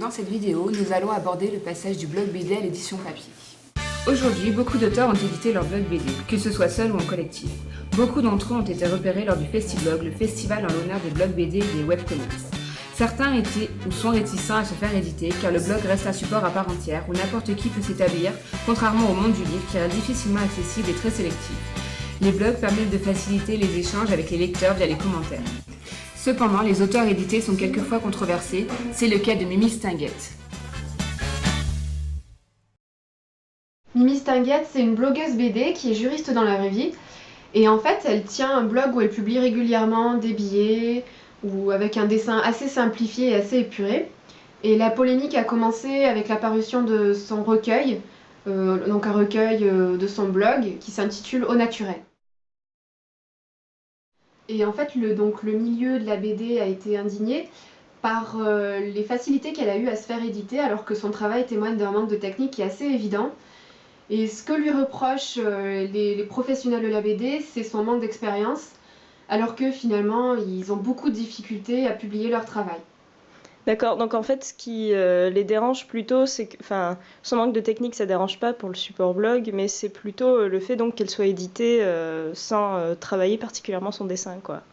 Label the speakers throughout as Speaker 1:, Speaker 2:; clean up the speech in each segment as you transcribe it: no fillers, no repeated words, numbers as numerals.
Speaker 1: Dans cette vidéo, nous allons aborder le passage du blog BD à l'édition papier. Aujourd'hui, beaucoup d'auteurs ont édité leur blog BD, que ce soit seul ou en collectif. Beaucoup d'entre eux ont été repérés lors du Festiblog, le festival en l'honneur des blogs BD et des webcomics. Certains étaient ou sont réticents à se faire éditer car le blog reste un support à part entière où n'importe qui peut s'établir, contrairement au monde du livre qui reste difficilement accessible et très sélectif. Les blogs permettent de faciliter les échanges avec les lecteurs via les commentaires. Cependant, les auteurs édités sont quelquefois controversés, c'est le cas de Mimi Stinguette.
Speaker 2: Mimi Stinguette, c'est une blogueuse BD qui est juriste dans la vraie vie. Et en fait, elle tient un blog où elle publie régulièrement des billets ou avec un dessin assez simplifié et assez épuré. Et la polémique a commencé avec la parution de son recueil, donc un recueil de son blog qui s'intitule Au naturel. Et en fait, le milieu de la BD a été indigné par les facilités qu'elle a eues à se faire éditer alors que son travail témoigne d'un manque de technique qui est assez évident. Et ce que lui reprochent les professionnels de la BD, c'est son manque d'expérience, alors que finalement, ils ont beaucoup de difficultés à publier leur travail.
Speaker 3: D'accord, donc en fait, ce qui les dérange plutôt, c'est que, enfin, son manque de technique, ça dérange pas pour le support blog, mais c'est plutôt le fait donc qu'elle soit éditée sans travailler particulièrement son dessin, quoi.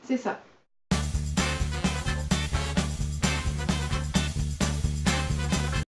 Speaker 2: C'est ça.